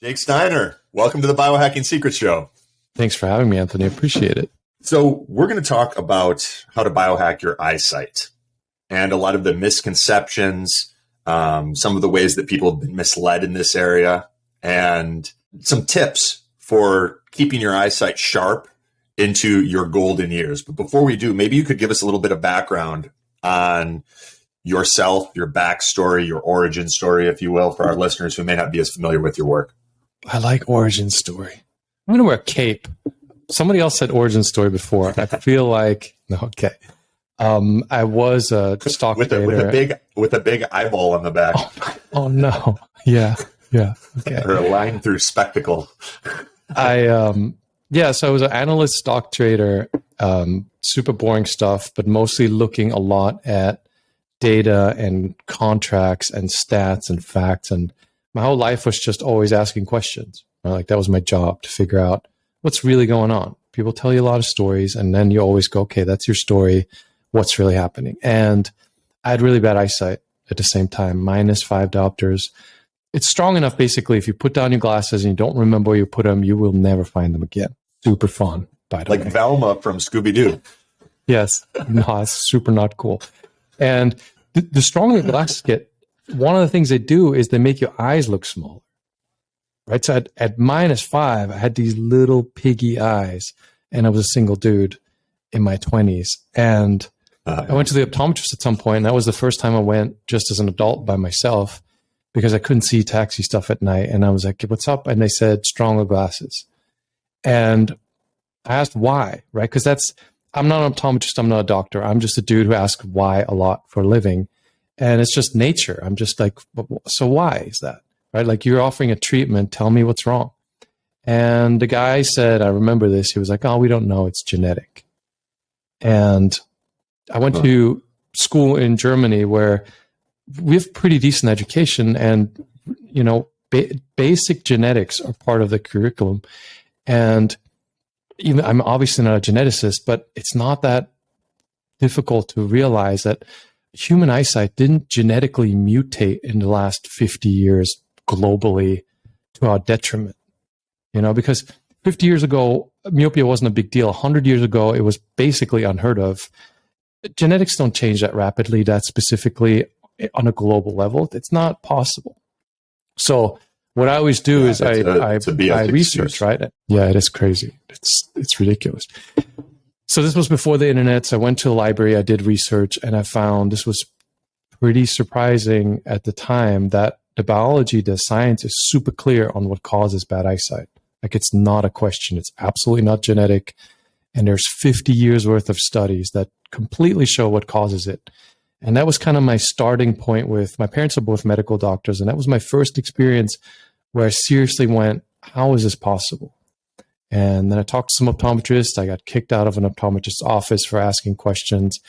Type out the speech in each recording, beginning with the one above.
Jake Steiner, welcome to the Biohacking Secrets Show. Thanks for having me, Anthony. I appreciate it. So we're going to talk about how to biohack your eyesight and a lot of the misconceptions, some of the ways that people have been misled in this area, and some tips for keeping your eyesight sharp into your golden years. But before we do, maybe you could give us a little bit of background on yourself, your backstory, your origin story, if you will, for our listeners who may not be as familiar with your work. I like origin story. I'm going to wear a cape. Somebody else said origin story before. I feel like, no, okay. I was a stock trader. With a big eyeball on the back. Oh no. Yeah. Okay. Or a line through spectacle. So I was an analyst stock trader, super boring stuff, but mostly looking a lot at data and contracts and stats and facts. And my whole life was just always asking questions. Right? Like that was my job, to figure out what's really going on. People tell you a lot of stories, and then you always go, okay, that's your story. What's really happening? And I had really bad eyesight at the same time, -5 diopters. It's strong enough, basically, if you put down your glasses and you don't remember where you put them, you will never find them again. Super fun, by the way. Like Velma from Scooby-Doo. Yes. No, it's super not cool. And the stronger your glasses get, one of the things they do is they make your eyes look smaller. Right? So at -5, I had these little piggy eyes, and I was a single dude in my 20s. And I went to the optometrist at some point, and that was the first time I went just as an adult by myself, because I couldn't see taxi stuff at night. And I was like, what's up? And they said, stronger glasses. And I asked why, right? Because I'm not an optometrist. I'm not a doctor. I'm just a dude who asks why a lot for a living. And it's just nature. I'm just like, so why is that? Right? Like, you're offering a treatment. Tell me what's wrong. And the guy said, I remember this. He was like, oh, we don't know. It's genetic. And I went to school in Germany where we have pretty decent education, and, you know, basic genetics are part of the curriculum. And even, I'm obviously not a geneticist, but it's not that difficult to realize that human eyesight didn't genetically mutate in the last 50 years globally to our detriment. You know, because 50 years ago, myopia wasn't a big deal. 100 years ago, it was basically unheard of. Genetics don't change that rapidly, that specifically on a global level. It's not possible. So what I always do is I research, right? Yeah, it is crazy. It's ridiculous. So this was before the internet. So I went to a library, I did research, and I found this was pretty surprising at the time, that the biology, the science is super clear on what causes bad eyesight. Like, it's not a question. It's absolutely not genetic. And there's 50 years worth of studies that completely show what causes it. And that was kind of my starting point with, my parents are both medical doctors. And that was my first experience where I seriously went, how is this possible? And then I talked to some optometrists. I got kicked out of an optometrist's office for asking questions.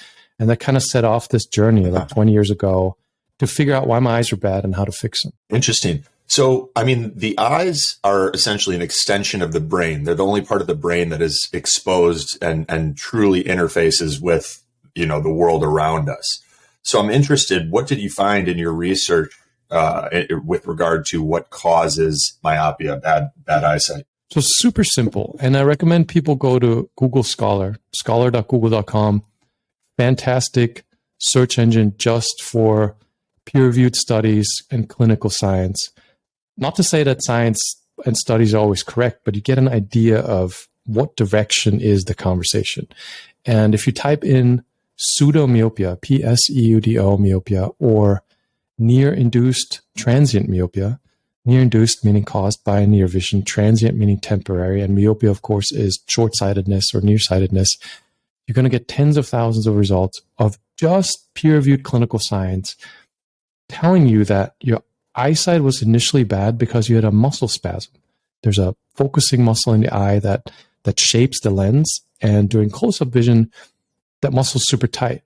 And that kind of set off this journey like 20 years ago to figure out why my eyes are bad and how to fix them. Interesting. So, I mean, the eyes are essentially an extension of the brain. They're the only part of the brain that is exposed and truly interfaces with, you know, the world around us. So I'm interested, what did you find in your research with regard to what causes myopia, bad eyesight? So super simple. And I recommend people go to Google Scholar, scholar.google.com. Fantastic search engine just for peer-reviewed studies and clinical science. Not to say that science and studies are always correct, but you get an idea of what direction is the conversation. And if you type in pseudomyopia, Pseudo myopia, or near-induced transient myopia, near-induced meaning caused by near vision, transient meaning temporary, and myopia, of course, is short-sightedness or nearsightedness, you're going to get tens of thousands of results of just peer-reviewed clinical science telling you that your eyesight was initially bad because you had a muscle spasm. There's a focusing muscle in the eye that shapes the lens, and during close-up vision, that muscle's super tight.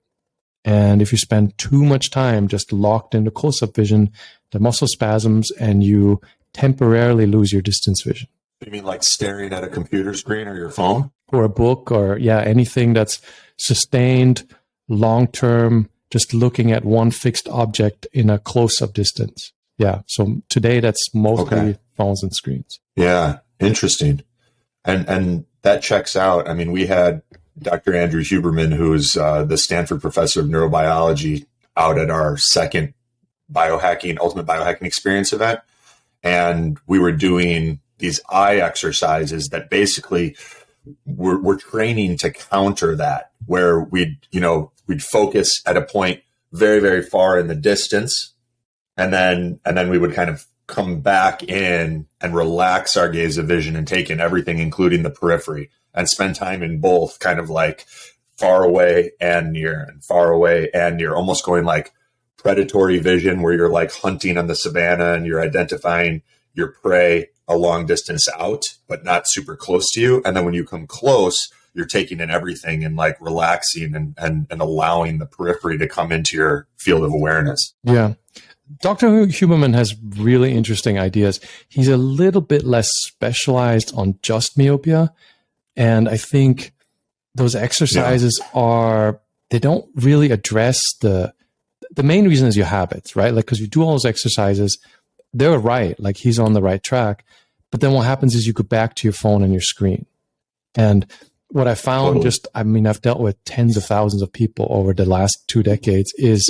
And if you spend too much time just locked into close-up vision, the muscle spasms and you temporarily lose your distance vision. You mean like staring at a computer screen or your phone? Or a book, or anything that's sustained, long-term, just looking at one fixed object in a close-up distance. Yeah, so today that's mostly phones and screens. Yeah, interesting. And that checks out. I mean, we had Dr. Andrew Huberman, who's the Stanford professor of neurobiology, out at our second ultimate biohacking experience event. And we were doing these eye exercises that basically we're training to counter that, where we'd focus at a point very, very far in the distance. And then we would kind of come back in and relax our gaze of vision and take in everything, including the periphery, and spend time in both kind of like far away and near, and far away and near, almost going like predatory vision, where you're like hunting on the savannah and you're identifying your prey a long distance out, but not super close to you. And then when you come close, you're taking in everything and like relaxing and allowing the periphery to come into your field of awareness. Yeah. Dr. Huberman has really interesting ideas. He's a little bit less specialized on just myopia. And I think those exercises they don't really address the main reason is your habits, right? Like, because you do all those exercises, they're right. Like, he's on the right track. But then what happens is you go back to your phone and your screen. And what I found I've dealt with tens of thousands of people over the last 2 decades, is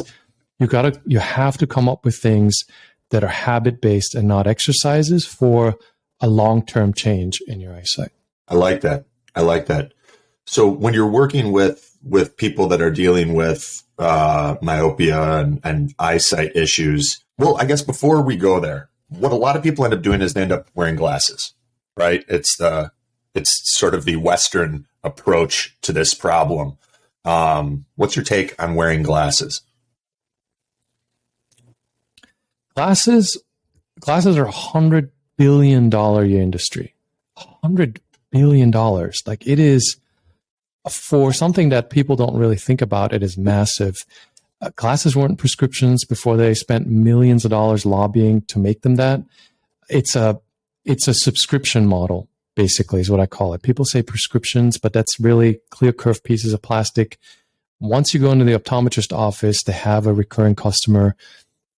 you have to come up with things that are habit-based and not exercises for a long-term change in your eyesight. I like that. So when you're working with people that are dealing with myopia and eyesight issues, well, I guess before we go there, what a lot of people end up doing is they end up wearing glasses, right? It's sort of the Western approach to this problem. What's your take on wearing glasses? Glasses are $100 billion a year industry. $100 billion. Like, it is, for something that people don't really think about, it is massive. Glasses weren't prescriptions before they spent millions of dollars lobbying to make them that. It's a subscription model, basically, is what I call it. People say prescriptions, but that's really clear curved pieces of plastic. Once you go into the optometrist office, they have a recurring customer.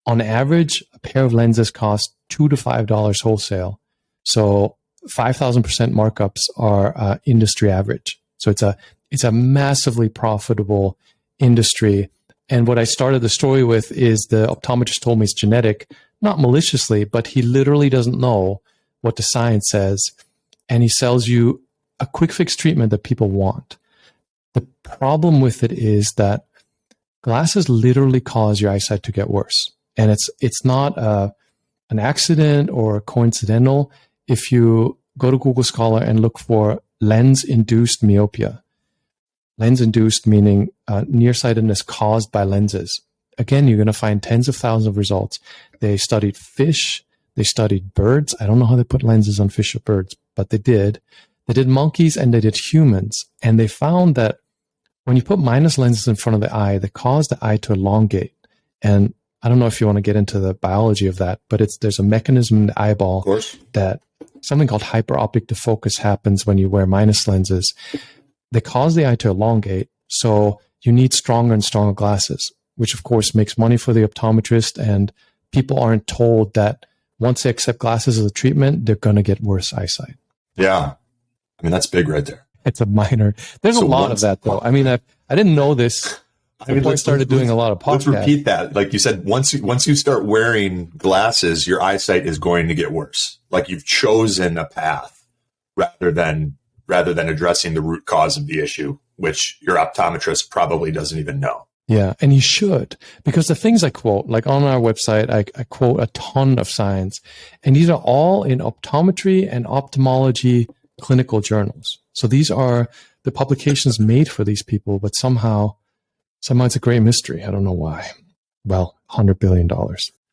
On average, a pair of lenses cost $2 to $5 wholesale. So 5,000% markups are industry average. So it's a massively profitable industry. And what I started the story with is the optometrist told me it's genetic, not maliciously, but he literally doesn't know what the science says. And he sells you a quick fix treatment that people want. The problem with it is that glasses literally cause your eyesight to get worse. And it's not an accident or coincidental. If you go to Google Scholar and look for lens-induced myopia, lens-induced meaning nearsightedness caused by lenses. Again, you're going to find tens of thousands of results. They studied fish. They studied birds. I don't know how they put lenses on fish or birds, but they did. They did monkeys and they did humans. And they found that when you put minus lenses in front of the eye, they cause the eye to elongate. And I don't know if you want to get into the biology of that, but there's a mechanism in the eyeball that something called hyperoptic defocus happens when you wear minus lenses. They cause the eye to elongate, so you need stronger and stronger glasses, which of course makes money for the optometrist, and people aren't told that once they accept glasses as a treatment, they're going to get worse eyesight. Yeah. I mean, that's big right there. It's a minor. There's a lot of that, though. I mean, I didn't know this. I started doing a lot of podcasts. Let's repeat that. Like you said, once you start wearing glasses, your eyesight is going to get worse. Like, you've chosen a path rather than addressing the root cause of the issue, which your optometrist probably doesn't even know. Yeah, and you should, because the things I quote, like on our website, I quote a ton of science, and these are all in optometry and ophthalmology clinical journals. So these are the publications made for these people, but somehow it's a great mystery. I don't know why. Well, $100 billion.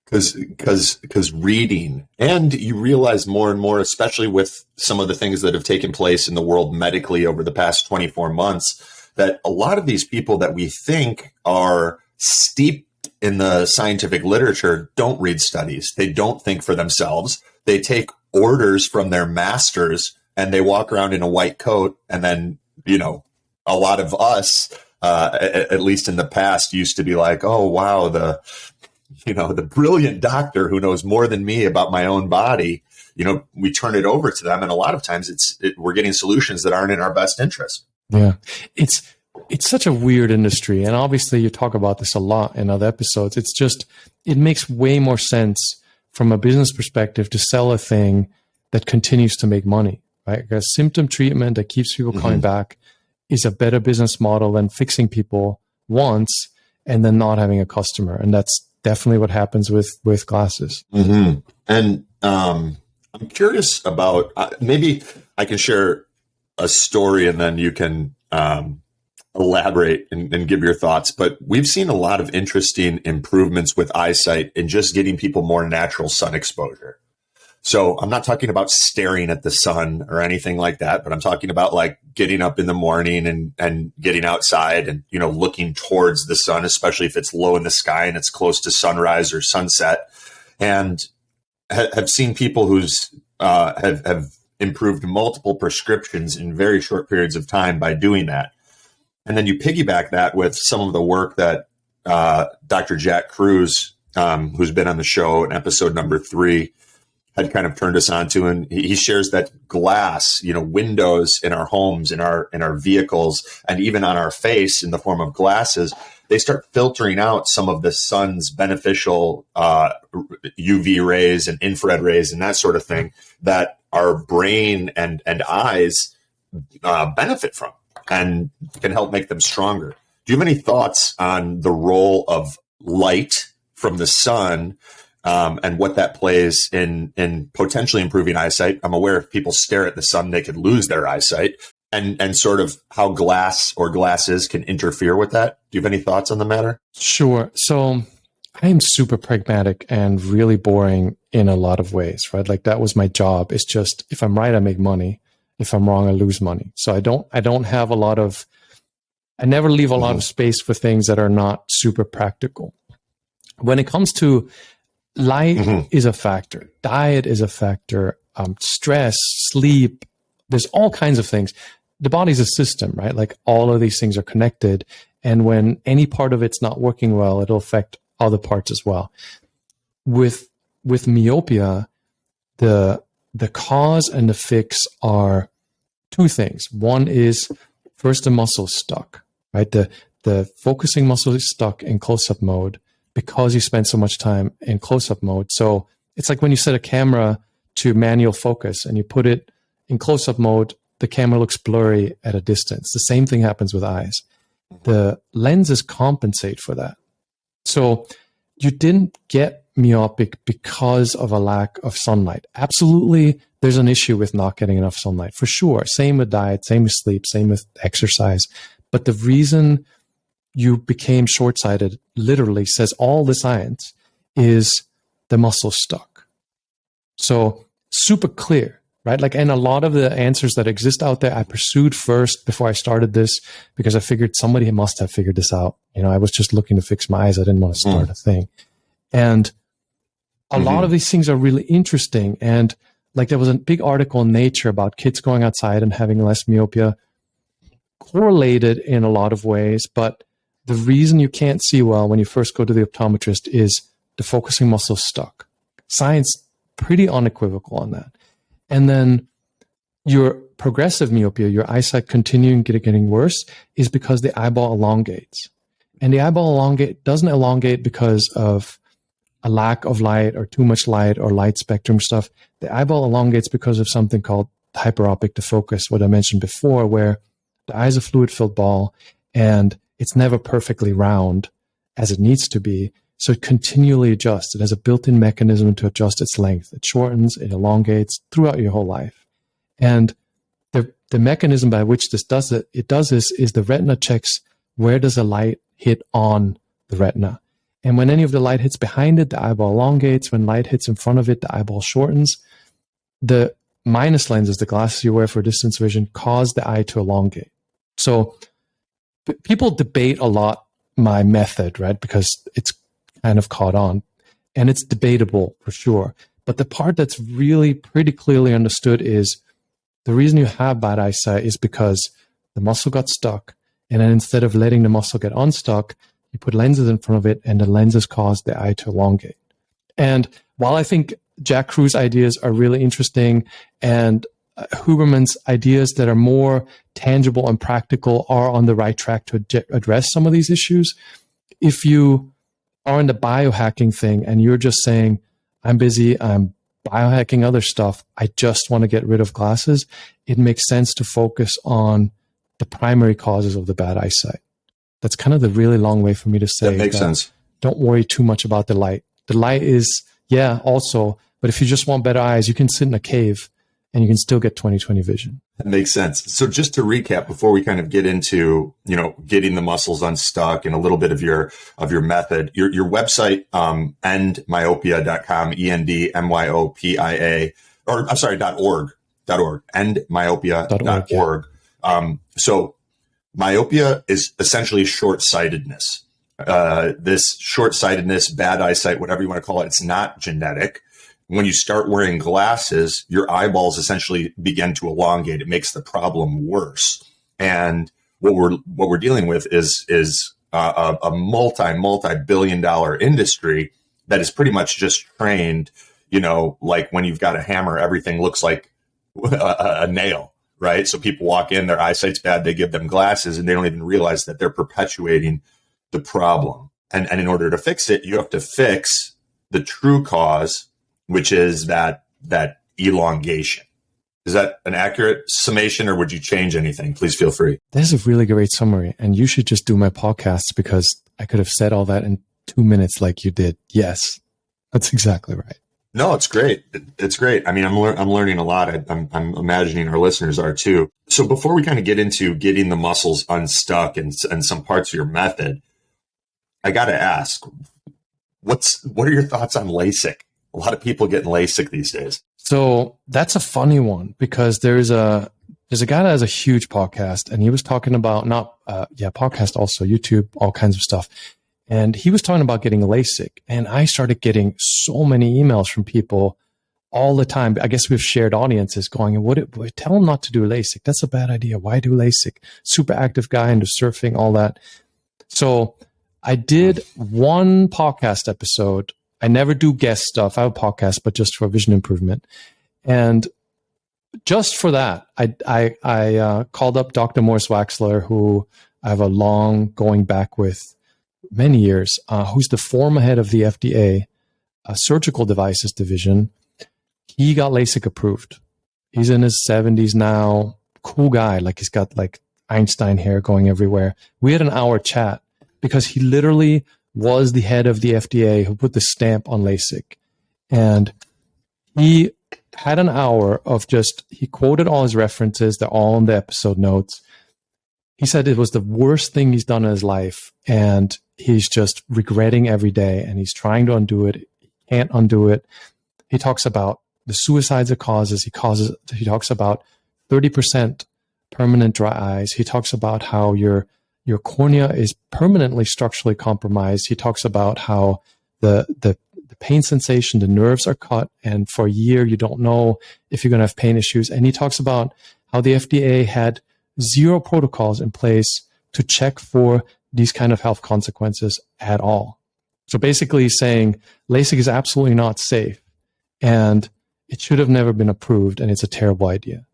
Because reading, and you realize more and more, especially with some of the things that have taken place in the world medically over the past 24 months, that a lot of these people that we think are steeped in the scientific literature don't read studies. They don't think for themselves. They take orders from their masters and they walk around in a white coat. And then, a lot of us, at least in the past, used to be like, oh, wow, the brilliant doctor who knows more than me about my own body, we turn it over to them. And a lot of times we're getting solutions that aren't in our best interest. Yeah. It's such a weird industry. And obviously you talk about this a lot in other episodes. It makes way more sense from a business perspective to sell a thing that continues to make money, right? Because symptom treatment that keeps people coming back is a better business model than fixing people once and then not having a customer. And that's definitely what happens with glasses. Mm-hmm. And I'm curious about, maybe I can share a story and then you can elaborate and give your thoughts. But we've seen a lot of interesting improvements with eyesight in just getting people more natural sun exposure. So I'm not talking about staring at the sun or anything like that, but I'm talking about like getting up in the morning and getting outside and, looking towards the sun, especially if it's low in the sky and it's close to sunrise or sunset. And have seen people who's have improved multiple prescriptions in very short periods of time by doing that. And then you piggyback that with some of the work that Dr. Jack Cruz, who's been on the show in episode number 3, had kind of turned us on to, and he shares that glass, windows in our homes, in our vehicles, and even on our face in the form of glasses, they start filtering out some of the sun's beneficial UV rays and infrared rays and that sort of thing that our brain and eyes benefit from and can help make them stronger. Do you have any thoughts on the role of light from the sun and what that plays in potentially improving eyesight? I'm aware if people stare at the sun, they could lose their eyesight, and sort of how glass or glasses can interfere with that. Do you have any thoughts on the matter? Sure. So I am super pragmatic and really boring in a lot of ways, right? Like that was my job. It's just, if I'm right, I make money. If I'm wrong, I lose money. So I don't have a lot of, I never leave a lot of space for things that are not super practical. When it comes to light is a factor. Diet is a factor. Stress, sleep. There's all kinds of things. The body's a system, right? Like all of these things are connected. And when any part of it's not working well, it'll affect other parts as well. With myopia, the cause and the fix are two things. One is first the muscle stuck, right? The focusing muscle is stuck in close-up mode because you spend so much time in close-up mode. So it's like when you set a camera to manual focus and you put it in close-up mode, the camera looks blurry at a distance. The same thing happens with eyes. The lenses compensate for that. So you didn't get myopic because of a lack of sunlight. Absolutely, there's an issue with not getting enough sunlight, for sure. Same with diet, same with sleep, same with exercise. But the reason you became short-sighted, literally says all the science, is the muscle stuck. So super clear, right? Like, and a lot of the answers that exist out there, I pursued first before I started this because I figured somebody must have figured this out. I was just looking to fix my eyes. I didn't want to start a thing. And a lot of these things are really interesting. And like there was a big article in Nature about kids going outside and having less myopia, correlated in a lot of ways. But the reason you can't see well when you first go to the optometrist is the focusing muscle stuck. Science pretty unequivocal on that. And then your progressive myopia, your eyesight continuing getting worse, is because the eyeball elongates. And the eyeball doesn't elongate because of a lack of light or too much light or light spectrum stuff. The eyeball elongates because of something called hyperopic defocus, what I mentioned before, where the eye is a fluid-filled ball and it's never perfectly round as it needs to be. So it continually adjusts. It has a built-in mechanism to adjust its length. It shortens, it elongates throughout your whole life. And the mechanism by which this does this is the retina checks where does the light hit on the retina. And when any of the light hits behind it, the eyeball elongates. When light hits in front of it, the eyeball shortens. The minus lenses, the glasses you wear for distance vision, cause the eye to elongate. So people debate a lot my method, right? Because it's kind of caught on. And it's debatable for sure. But the part that's really pretty clearly understood is the reason you have bad eyesight is because the muscle got stuck. And then instead of letting the muscle get unstuck, you put lenses in front of it and the lenses cause the eye to elongate. And while I think Jack Krug's ideas are really interesting, and Huberman's ideas that are more tangible and practical are on the right track to address some of these issues. If you are in the biohacking thing and you're just saying, I'm busy, I'm biohacking other stuff, I just want to get rid of glasses, it makes sense to focus on the primary causes of the bad eyesight. That's kind of the really long way for me to say that makes sense. Don't worry too much about the light. The light is, also, but if you just want better eyes, you can sit in a cave and you can still get 20/20 vision. That makes sense. So just to recap, before we kind of get into, getting the muscles unstuck and a little bit of your method, your website, endmyopia.com, ENDMYOPIA, or I'm sorry, .org, endmyopia.org. So myopia is essentially short-sightedness. This short-sightedness, bad eyesight, whatever you want to call it, it's not genetic. When you start wearing glasses, your eyeballs essentially begin to elongate. It makes the problem worse. And what we're dealing with is a multi-billion-dollar industry that is pretty much just trained, like when you've got a hammer, everything looks like a nail, right? So people walk in, their eyesight's bad, they give them glasses, and they don't even realize that they're perpetuating the problem. And in order to fix it, you have to fix the true cause, which is that elongation. Is that an accurate summation, or would you change anything? Please feel free. This is a really great summary, and you should just do my podcasts because I could have said all that in 2 minutes like you did. Yes, that's exactly right. No, it's great. It's great. I mean, I'm learning a lot. I'm imagining our listeners are too. So before we kind of get into getting the muscles unstuck and some parts of your method, I got to ask, what are your thoughts on LASIK? A lot of people getting LASIK these days. So that's a funny one because there's a guy that has a huge podcast, and he was talking about podcast also, YouTube, all kinds of stuff. And he was talking about getting LASIK, and I started getting so many emails from people all the time. I guess we've shared audiences going, tell him not to do LASIK. That's a bad idea. Why do LASIK? Super active guy into surfing, all that. So I did one podcast episode. I never do guest stuff. I have a podcast, but just for vision improvement. And just for that, I called up Dr. Morris Waxler, who I have a long going back with many years, who's the former head of the FDA surgical devices division. He got LASIK approved. He's in his 70s now. Cool guy. Like he's got like Einstein hair going everywhere. We had an hour chat because he literally was the head of the FDA who put the stamp on LASIK. And he had an hour of he quoted all his references. They're all in the episode notes. He said it was the worst thing he's done in his life. And he's just regretting every day. And he's trying to undo it. He can't undo it. He talks about the suicides it causes. He talks about 30% permanent dry eyes. He talks about how your cornea is permanently structurally compromised. He talks about how the pain sensation, the nerves are cut, and for a year you don't know if you're going to have pain issues. And he talks about how the FDA had 0 protocols in place to check for these kind of health consequences at all. So basically saying LASIK is absolutely not safe and it should have never been approved and it's a terrible idea.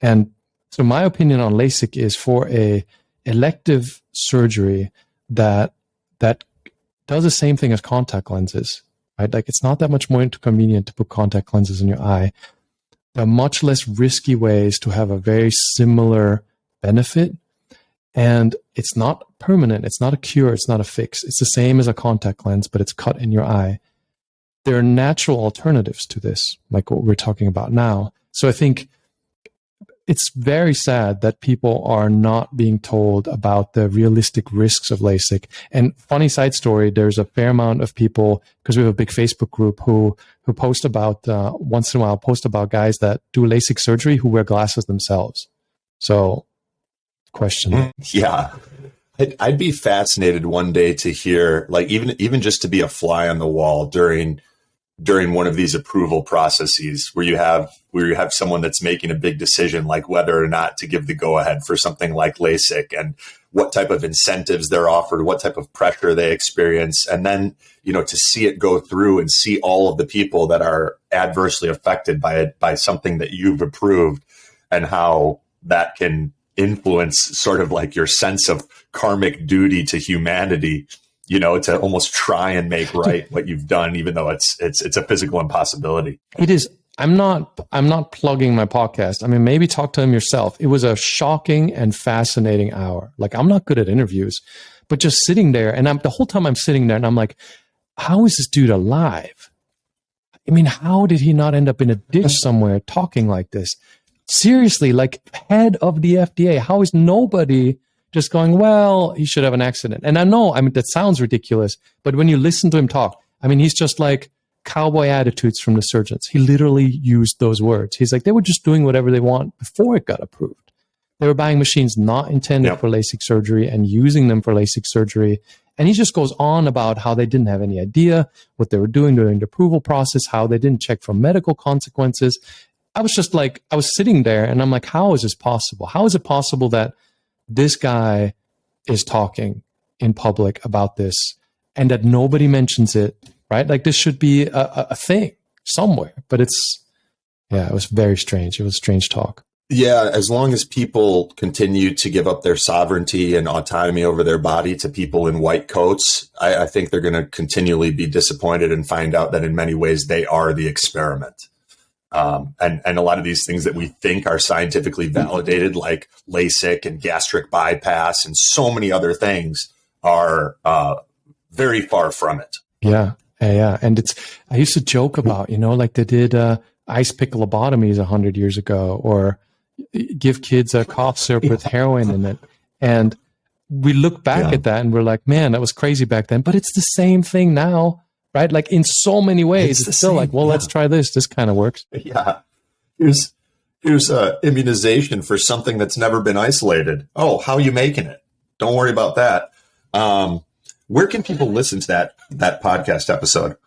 And so my opinion on LASIK is for a elective surgery that does the same thing as contact lenses, right? Like it's not that much more inconvenient to put contact lenses in your eye. There are much less risky ways to have a very similar benefit. And it's not permanent. It's not a cure. It's not a fix. It's the same as a contact lens, but it's cut in your eye. There are natural alternatives to this, like what we're talking about now. So I think it's very sad that people are not being told about the realistic risks of LASIK. And funny side story, there's a fair amount of people, because we have a big Facebook group who post about, once in a while, post about guys that do LASIK surgery who wear glasses themselves. So question. Yeah. I'd be fascinated one day to hear, like even just to be a fly on the wall during during one of these approval processes where you have someone that's making a big decision, like whether or not to give the go ahead for something like LASIK, and what type of incentives they're offered, what type of pressure they experience. And then, to see it go through and see all of the people that are adversely affected by it, by something that you've approved, and how that can influence sort of like your sense of karmic duty to humanity, to almost try and make right what you've done, even though it's a physical impossibility. It is. I'm not plugging my podcast. I mean, maybe talk to him yourself. It was a shocking and fascinating hour. Like, I'm not good at interviews, but just sitting there, and the whole time I'm sitting there and I'm like, how is this dude alive? I mean, how did he not end up in a ditch somewhere talking like this? Seriously, like, head of the FDA, how is nobody just going, well, he should have an accident? And I know, that sounds ridiculous, but when you listen to him talk, he's just like cowboy attitudes from the surgeons. He literally used those words. He's like, they were just doing whatever they want before it got approved. They were buying machines not intended for LASIK surgery and using them for LASIK surgery. And he just goes on about how they didn't have any idea what they were doing during the approval process, how they didn't check for medical consequences. I was sitting there and I'm like, how is this possible? How is it possible that this guy is talking in public about this and that nobody mentions it, right? Like, this should be a thing somewhere, but it was very strange. It was strange talk. Yeah, as long as people continue to give up their sovereignty and autonomy over their body to people in white coats, I think they're going to continually be disappointed and find out that in many ways they are the experiment. And a lot of these things that we think are scientifically validated, like LASIK and gastric bypass and so many other things, are very far from it. Yeah. And I used to joke about, like they did ice pick lobotomies 100 years ago, or give kids a cough syrup with heroin in it. And we look back at that and we're like, man, that was crazy back then. But it's the same thing now, right? Like, in so many ways, it's still like, well, let's try this. This kind of works. Yeah. Here's immunization for something that's never been isolated. Oh, how are you making it? Don't worry about that. Where can people listen to that podcast episode?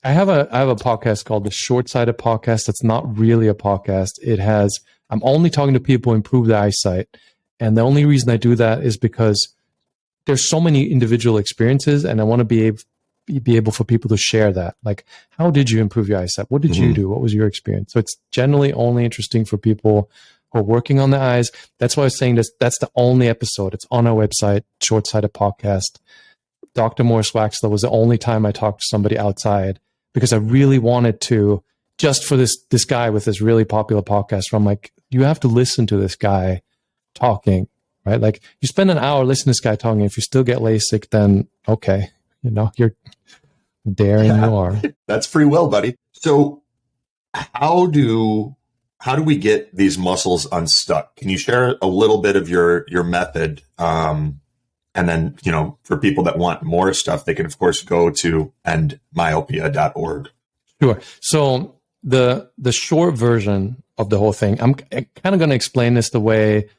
I have a podcast called the Short-Sighted Podcast. That's not really a podcast. I'm only talking to people who improve their eyesight. And the only reason I do that is because there's so many individual experiences, and I want to be able for people to share that. Like, how did you improve your eyesight? What did you do? What was your experience? So it's generally only interesting for people who are working on their eyes. That's why I was saying that's the only episode. It's on our website, Short-Sighted Podcast. Dr. Morris Waxler was the only time I talked to somebody outside, because I really wanted to, just for this guy with this really popular podcast, where I'm like, you have to listen to this guy talking, right? Like, you spend an hour listening to this guy talking. If you still get LASIK, then okay, you're daring you are. That's free will, buddy. So how do we get these muscles unstuck? Can you share a little bit of your method? And then, for people that want more stuff, they can, of course, go to endmyopia.org. Sure. So the short version of the whole thing, I'm kind of going to explain this the way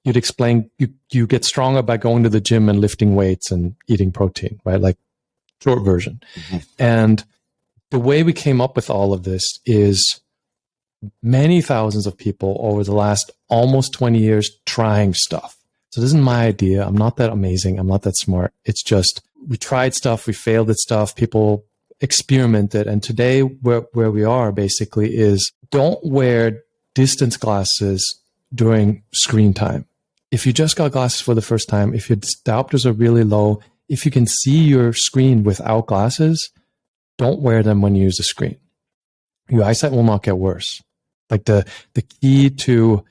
you'd explain you get stronger by going to the gym and lifting weights and eating protein, right? Like, short version. Mm-hmm. And the way we came up with all of this is many thousands of people over the last almost 20 years trying stuff. So this isn't my idea. I'm not that amazing. I'm not that smart. It's just, we tried stuff, we failed at stuff, people experimented. And today where we are basically is, don't wear distance glasses during screen time. If you just got glasses for the first time, if your diopters are really low, if you can see your screen without glasses, don't wear them when you use the screen. Your eyesight will not get worse. Like, the key to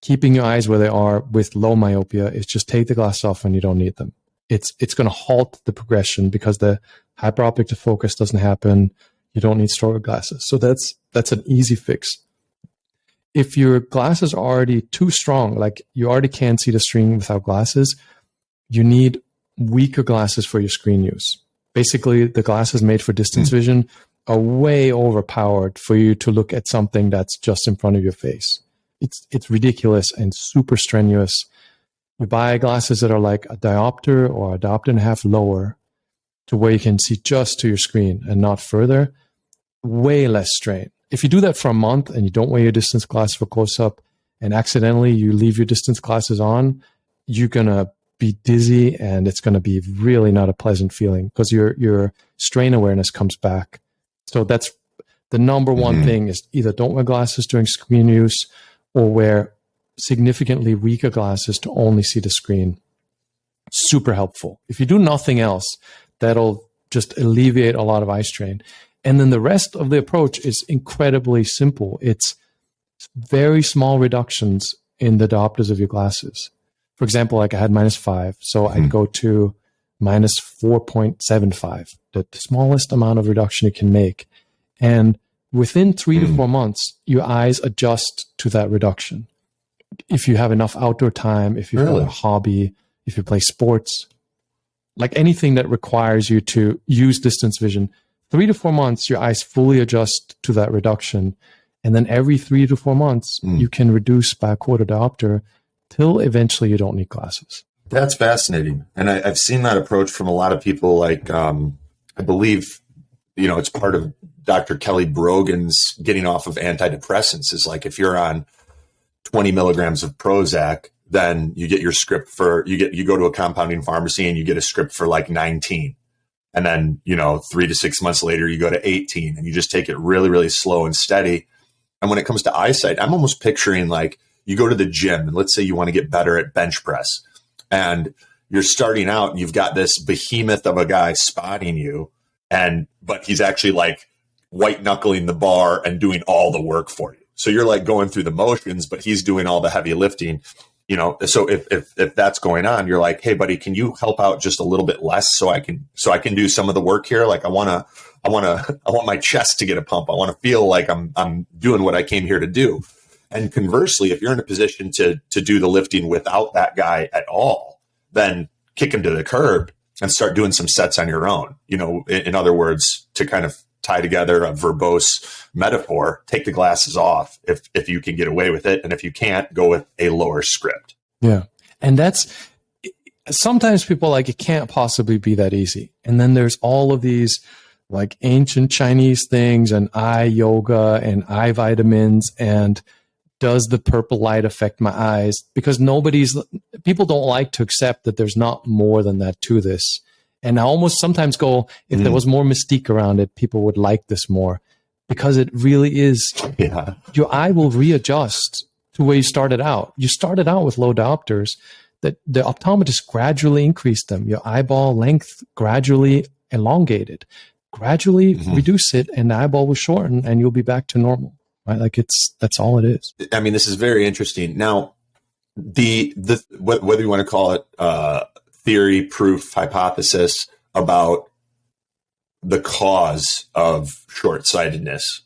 keeping your eyes where they are with low myopia is just take the glasses off when you don't need them. It's going to halt the progression, because the hyperopic defocus doesn't happen. You don't need stronger glasses. So that's an easy fix. If your glasses are already too strong, like you already can't see the screen without glasses, you need weaker glasses for your screen use. Basically, the glasses made for distance vision are way overpowered for you to look at something that's just in front of your face. It's ridiculous and super strenuous. You buy glasses that are like a diopter or a diopter and a half lower, to where you can see just to your screen and not further, way less strain. If you do that for a month and you don't wear your distance glasses for close-up and accidentally you leave your distance glasses on, you're going to be dizzy and it's going to be really not a pleasant feeling because your strain awareness comes back. So that's the number one thing is either don't wear glasses during screen use or wear significantly weaker glasses to only see the screen. Super helpful. If you do nothing else, that'll just alleviate a lot of eye strain. And then the rest of the approach is incredibly simple. It's very small reductions in the diopters of your glasses. For example, like I had -5, so I'd go to -4.75, the smallest amount of reduction you can make. And within 3 to 4 months, your eyes adjust to that reduction. If you have enough outdoor time, if you've got a hobby, if you play sports, like anything that requires you to use distance vision, 3 to 4 months, your eyes fully adjust to that reduction. And then every 3 to 4 months, you can reduce by a quarter diopter till eventually you don't need glasses. That's fascinating. And I've seen that approach from a lot of people. Like, I believe, it's part of Dr. Kelly Brogan's getting off of antidepressants is like, if you're on 20 milligrams of Prozac, then you get your script you go to a compounding pharmacy and you get a script for like 19. And then, 3 to 6 months later, you go to 18 and you just take it really, really slow and steady. And when it comes to eyesight, I'm almost picturing like you go to the gym and let's say you want to get better at bench press and you're starting out and you've got this behemoth of a guy spotting you. But he's actually like white knuckling the bar and doing all the work for you. So you're like going through the motions, but he's doing all the heavy lifting. So if that's going on, you're like, hey buddy, can you help out just a little bit less so I can do some of the work here? Like I want my chest to get a pump. I want to feel like I'm doing what I came here to do. And conversely, if you're in a position to do the lifting without that guy at all, then kick him to the curb and start doing some sets on your own. In other words, to kind of tie together a verbose metaphor, take the glasses off if you can get away with it. And if you can't, go with a lower script. Yeah. And that's sometimes people like, it can't possibly be that easy. And then there's all of these like ancient Chinese things and eye yoga and eye vitamins and does the purple light affect my eyes? Because people don't like to accept that there's not more than that to this. And I almost sometimes go, if there was more mystique around it, people would like this more because it really is. Yeah. Your eye will readjust to where you started out. You started out with low diopters that the optometrist gradually increased them. Your eyeball length gradually elongated, gradually reduce it, and the eyeball will shorten and you'll be back to normal. Right? Like that's all it is. I mean, this is very interesting. Now, whether you want to call it theory, proof, hypothesis about the cause of short-sightedness,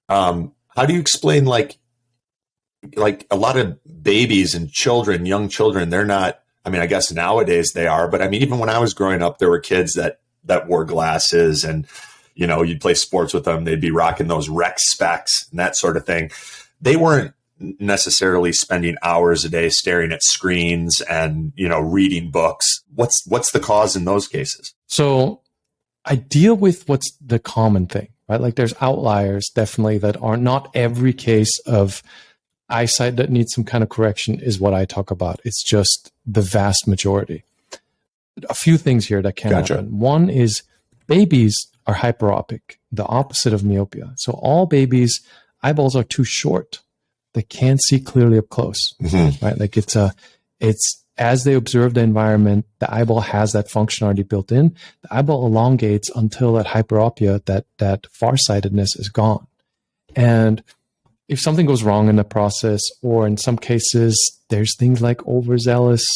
how do you explain like a lot of babies and children, young children, they're not, I mean, I guess nowadays they are, but I mean, even when I was growing up, there were kids that wore glasses and, you'd play sports with them. They'd be rocking those rec specs and that sort of thing. They weren't necessarily spending hours a day staring at screens and, reading books. What's the cause in those cases? So I deal with what's the common thing, right? Like there's outliers definitely that are not every case of eyesight that needs some kind of correction is what I talk about. It's just the vast majority. A few things here that can happen. One is babies are hyperopic, the opposite of myopia. So all babies' eyeballs are too short. They can't see clearly up close, right? Like it's as they observe the environment, the eyeball has that function already built in. The eyeball elongates until that hyperopia, that farsightedness is gone. And if something goes wrong in the process, or in some cases, there's things like overzealous,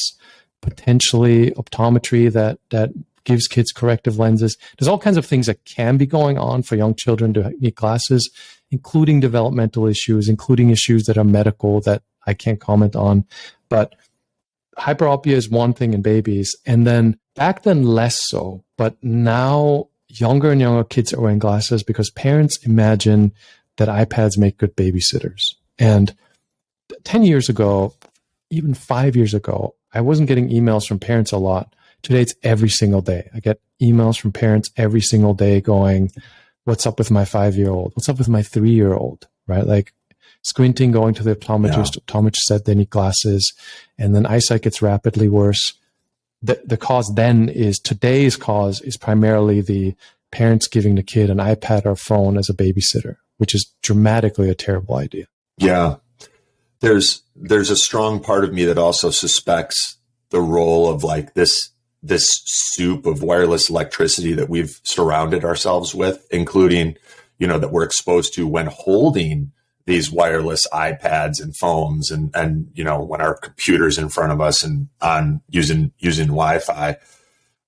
potentially optometry that gives kids corrective lenses. There's all kinds of things that can be going on for young children to need glasses, including developmental issues, including issues that are medical that I can't comment on. But hyperopia is one thing in babies. And then back then, less so. But now younger and younger kids are wearing glasses because parents imagine that iPads make good babysitters. And 10 years ago, even 5 years ago, I wasn't getting emails from parents a lot Today, it's every single day. I get emails from parents every single day going, what's up with my 5-year-old? What's up with my 3-year-old? Right? Like squinting, going to the optometrist. Optometrist said they need glasses. And then eyesight gets rapidly worse. The cause then is, today's cause is primarily the parents giving the kid an iPad or phone as a babysitter, which is dramatically a terrible idea. Yeah. There's a strong part of me that also suspects the role of like this soup of wireless electricity that we've surrounded ourselves with, including, that we're exposed to when holding these wireless iPads and phones and when our computer's in front of us and on using Wi-Fi.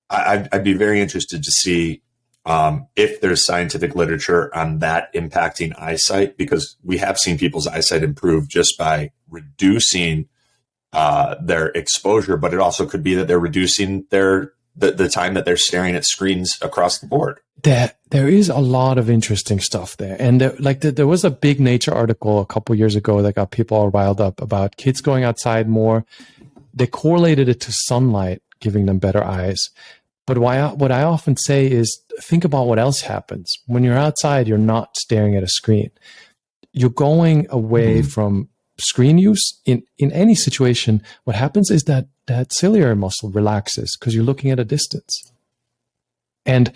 I'd be very interested to see if there's scientific literature on that impacting eyesight, because we have seen people's eyesight improve just by reducing their exposure, but it also could be that they're reducing the time that they're staring at screens across the board. There is a lot of interesting stuff there. And there was a big Nature article a couple years ago that got people all riled up about kids going outside more. They correlated it to sunlight giving them better eyes. But what I often say is, think about what else happens. When you're outside, you're not staring at a screen. You're going away from screen use. In any situation, what happens is that ciliary muscle relaxes because you're looking at a distance. And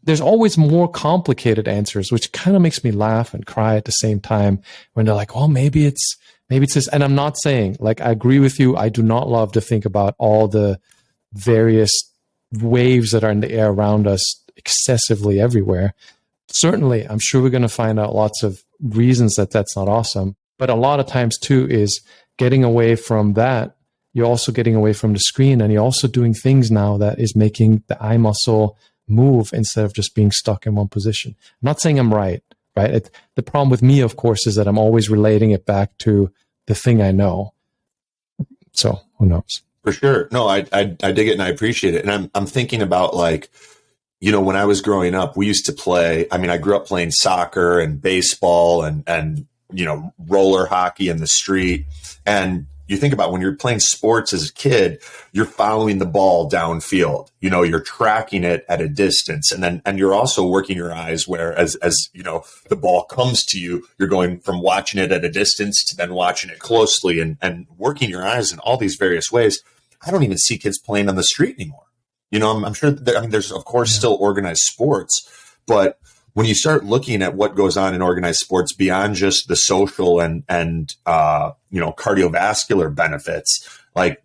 there's always more complicated answers, which kind of makes me laugh and cry at the same time when they're like, oh, maybe it's this. And I'm not saying, like, I agree with you. I do not love to think about all the various waves that are in the air around us excessively everywhere. Certainly, I'm sure we're going to find out lots of reasons that that's not awesome. But a lot of times, too, is getting away from that. You're also getting away from the screen, and you're also doing things now that is making the eye muscle move instead of just being stuck in one position. I'm not saying I'm right? The problem with me, of course, is that I'm always relating it back to the thing I know. So who knows? For sure. No, I dig it and I appreciate it. And I'm thinking about, like, when I was growing up, we used to play. I mean, I grew up playing soccer and baseball and roller hockey in the street. And you think about when you're playing sports as a kid, you're following the ball downfield. You're tracking it at a distance, and you're also working your eyes. Whereas the ball comes to you, you're going from watching it at a distance to then watching it closely, and working your eyes in all these various ways. I don't even see kids playing on the street anymore. I'm sure that, there's of course still organized sports, but when you start looking at what goes on in organized sports beyond just the social and cardiovascular benefits, like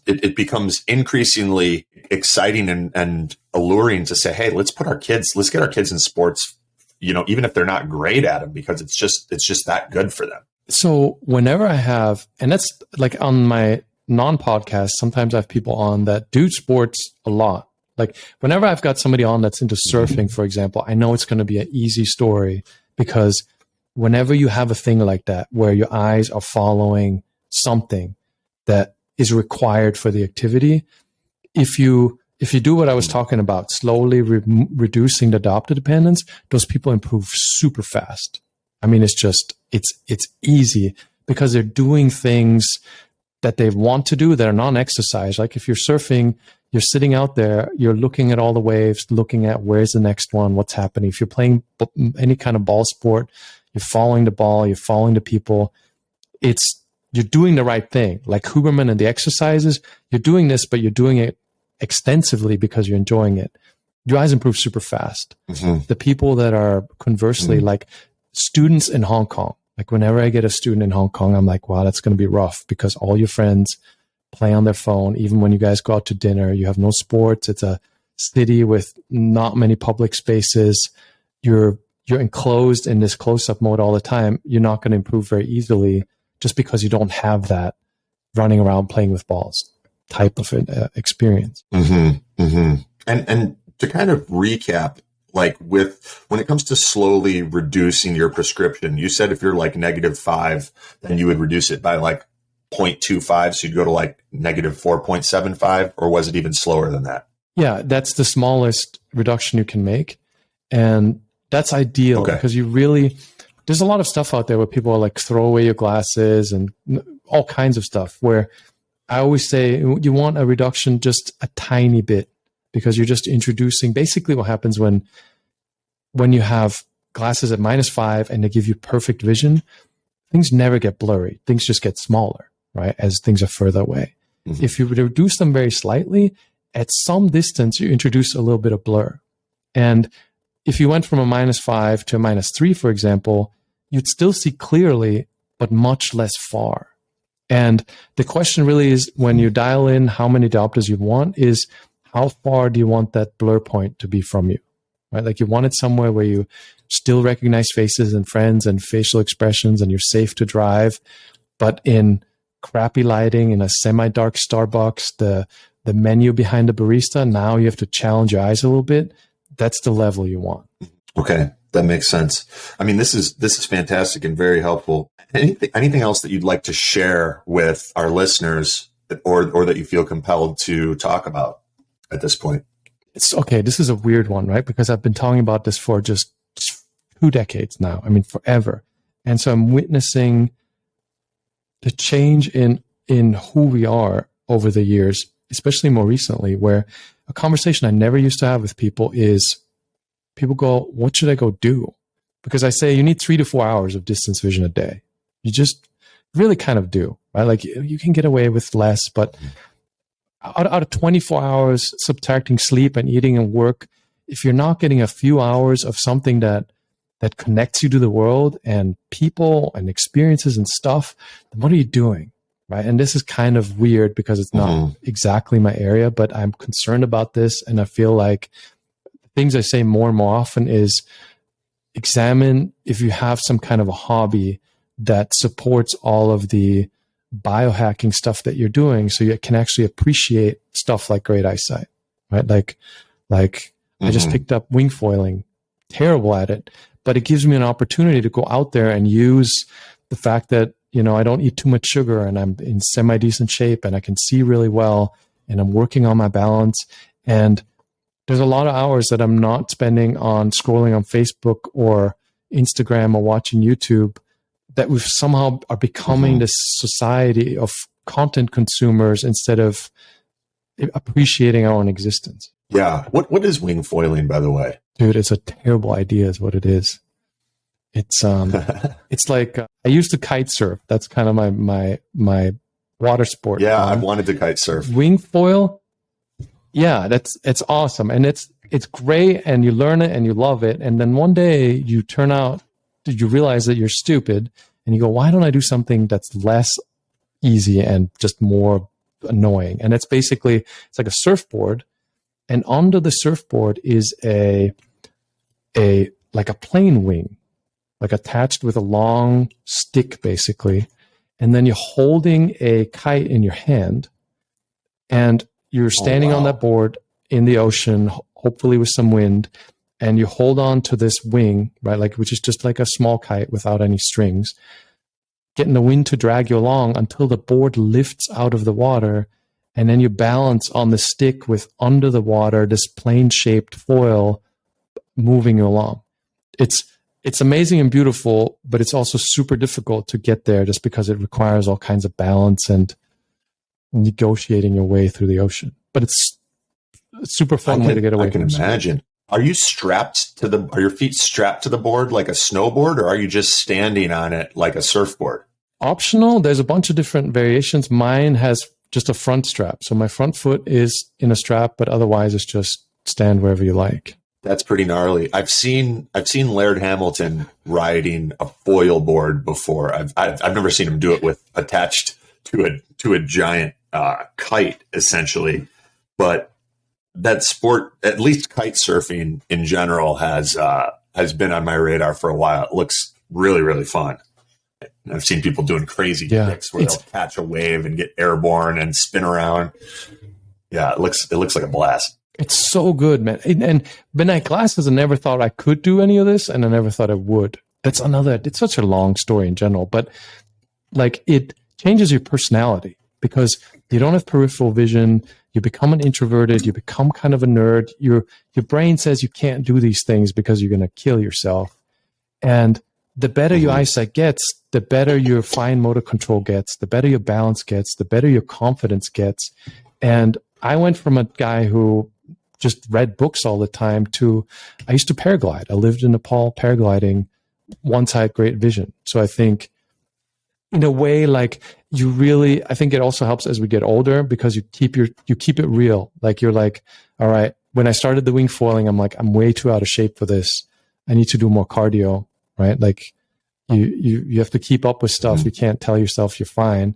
it becomes increasingly exciting and alluring to say, hey, let's get our kids in sports, even if they're not great at them, because it's just that good for them. So whenever I have, and that's like on my non-podcast, sometimes I have people on that do sports a lot. Like whenever I've got somebody on that's into surfing, for example, I know it's going to be an easy story, because whenever you have a thing like that, where your eyes are following something that is required for the activity, if you do what I was talking about, slowly reducing the diopter dependence, those people improve super fast. I mean, it's easy because they're doing things that they want to do that are non-exercise. Like if you're surfing, you're sitting out there, you're looking at all the waves, looking at where's the next one, what's happening. If you're playing any kind of ball sport, you're following the ball, you're following the people. You're doing the right thing. Like Huberman and the exercises, you're doing this, but you're doing it extensively because you're enjoying it. Your eyes improve super fast. The people that are conversely like students in Hong Kong, like whenever I get a student in Hong Kong, I'm like, wow, that's going to be rough, because all your friends play on their phone. Even when you guys go out to dinner, you have no sports. It's a city with not many public spaces. You're enclosed in this close-up mode all the time. You're not going to improve very easily just because you don't have that running around playing with balls type of experience. And to kind of recap, like when it comes to slowly reducing your prescription, you said if you're like -5, then you would reduce it by like 0.25. So you'd go to like -4.75, or was it even slower than that? Yeah, that's the smallest reduction you can make. And that's ideal, because there's a lot of stuff out there where people are like, throw away your glasses and all kinds of stuff, where I always say you want a reduction just a tiny bit, because you're just introducing basically what happens when you have glasses at -5 and they give you perfect vision. Things never get blurry. Things just get smaller, right? As things are further away. Mm-hmm. If you reduce them very slightly, at some distance, you introduce a little bit of blur. And if you went from a -5 to a -3, for example, you'd still see clearly, but much less far. And the question really is, when you dial in how many diopters you want, is how far do you want that blur point to be from you, right? Like you want it somewhere where you still recognize faces and friends and facial expressions and you're safe to drive, but in crappy lighting, in a semi-dark Starbucks, the menu behind the barista, now you have to challenge your eyes a little bit. That's the level you want. Okay, that makes sense. I mean, this is fantastic and very helpful. Anything else that you'd like to share with our listeners, or that you feel compelled to talk about at this point? It's okay. This is a weird one, right? Because I've been talking about this for just 2 decades now. I mean, forever. And so I'm witnessing the change in who we are over the years, especially more recently, where a conversation I never used to have with people is, people go, what should I go do? Because I say you need 3 to 4 hours of distance vision a day. You just really kind of do, right? Like you can get away with less, but out of 24 hours, subtracting sleep and eating and work, if you're not getting a few hours of something that connects you to the world and people and experiences and stuff, then what are you doing, right? And this is kind of weird because it's not exactly my area, but I'm concerned about this. And I feel like the things I say more and more often is, examine if you have some kind of a hobby that supports all of the biohacking stuff that you're doing, so you can actually appreciate stuff like great eyesight, right? Like I just picked up wing foiling, terrible at it, but it gives me an opportunity to go out there and use the fact that, you know, I don't eat too much sugar and I'm in semi-decent shape and I can see really well and I'm working on my balance. And there's a lot of hours that I'm not spending on scrolling on Facebook or Instagram or watching YouTube, that we somehow are becoming this society of content consumers instead of appreciating our own existence. Yeah. What is wing foiling, by the way? Dude, it's a terrible idea is what it is. It's it's like I used to kite surf. That's kind of my water sport. Yeah, I've wanted to kite surf. Wing foil. Yeah, it's awesome. And it's great and you learn it and you love it. And then one day you realize that you're stupid and you go, why don't I do something that's less easy and just more annoying? And it's like a surfboard. And under the surfboard is a plane wing, like attached with a long stick, basically. And then you're holding a kite in your hand and you're standing on that board in the ocean, hopefully with some wind, and you hold on to this wing, right? Like, which is just like a small kite without any strings, getting the wind to drag you along until the board lifts out of the water. And then you balance on the stick with under the water, this plane shaped foil moving you along. It's amazing and beautiful, but it's also super difficult to get there just because it requires all kinds of balance and negotiating your way through the ocean. But it's a super fun way to get away. I can imagine. Are you are your feet strapped to the board like a snowboard, or are you just standing on it like a surfboard? Optional. There's a bunch of different variations. Mine has just a front strap. So my front foot is in a strap, but otherwise it's just stand wherever you like. That's pretty gnarly. I've seen Laird Hamilton riding a foil board before. I've never seen him do it with attached to a giant kite, essentially. But that sport, at least kite surfing in general, has been on my radar for a while. It looks really, really fun. I've seen people doing crazy tricks where they'll catch a wave and get airborne and spin around. Yeah, it looks like a blast. It's so good, man. And midnight glasses, I never thought I could do any of this, and I never thought I would. It's such a long story in general, but like it changes your personality because you don't have peripheral vision. You become an introverted. You become kind of a nerd. Your brain says you can't do these things because you're going to kill yourself. And the better your eyesight gets, the better your fine motor control gets, the better your balance gets, the better your confidence gets. And I went from a guy who just read books all the time to, I used to paraglide. I lived in Nepal paragliding once I had great vision. So I think in a way, like I think it also helps as we get older because you keep it real. Like you're like, all right, when I started the wing foiling, I'm like, I'm way too out of shape for this. I need to do more cardio, right? Like you have to keep up with stuff. You can't tell yourself you're fine.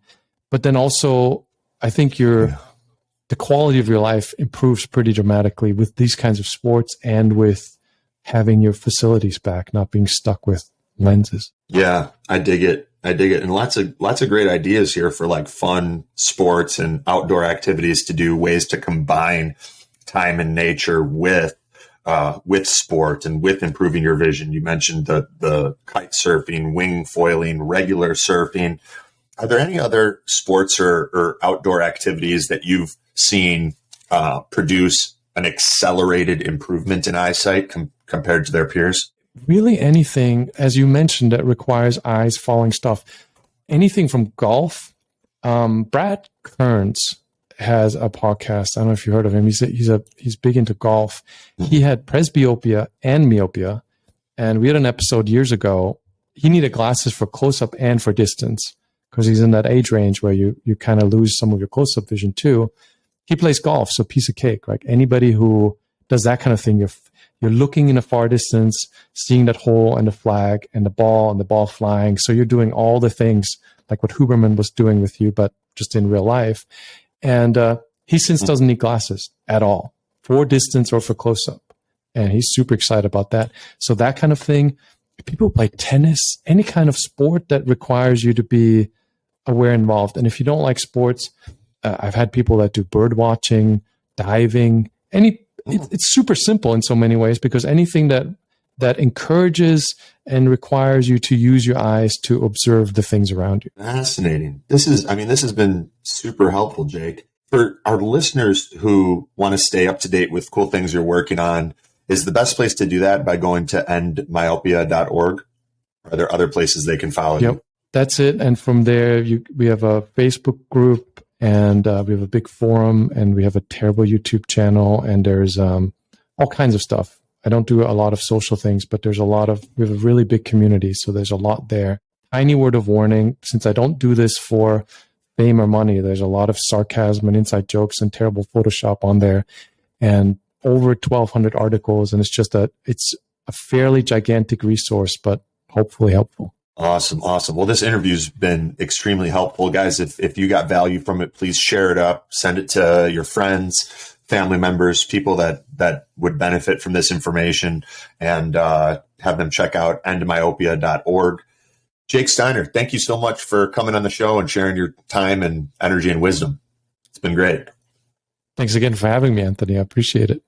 But then also I think the quality of your life improves pretty dramatically with these kinds of sports and with having your facilities back, not being stuck with lenses. Yeah, I dig it. And lots of great ideas here for like fun sports and outdoor activities to do, ways to combine time in nature with sport and with improving your vision. You mentioned the kite surfing, wing foiling, regular surfing. Are there any other sports or outdoor activities that you've seen produce an accelerated improvement in eyesight compared to their peers? Really anything, as you mentioned, that requires eyes following stuff. Anything from golf. Brad Kearns has a podcast. I don't know if you heard of him. He's big into golf. He had presbyopia and myopia. And we had an episode years ago. He needed glasses for close-up and for distance because he's in that age range where you kind of lose some of your close-up vision too. He plays golf, so piece of cake. Like anybody who does that kind of thing, you're looking in a far distance, seeing that hole and the flag and the ball flying. So you're doing all the things like what Huberman was doing with you, but just in real life. And he since doesn't need glasses at all for distance or for close-up. And he's super excited about that. So that kind of thing. People play tennis, any kind of sport that requires you to be aware and involved. And if you don't like sports, I've had people that do bird watching, diving, it's super simple in so many ways because anything that encourages and requires you to use your eyes to observe the things around you. Fascinating. This has been super helpful, Jake. For our listeners who want to stay up to date with cool things you're working on, is the best place to do that by going to endmyopia.org? Are there other places they can follow you? That's it. And from there, we have a Facebook group and we have a big forum and we have a terrible YouTube channel and there's all kinds of stuff. I don't do a lot of social things, but we have a really big community. So there's a lot there. Tiny word of warning, since I don't do this for fame or money, there's a lot of sarcasm and inside jokes and terrible Photoshop on there and over 1,200 articles. And it's a fairly gigantic resource, but hopefully helpful. Awesome. Well, this interview's been extremely helpful. Guys, if you got value from it, please share it up, send it to your friends, family members, people that would benefit from this information, and have them check out endmyopia.org. Jake Steiner, thank you so much for coming on the show and sharing your time and energy and wisdom. It's been great. Thanks again for having me, Anthony. I appreciate it.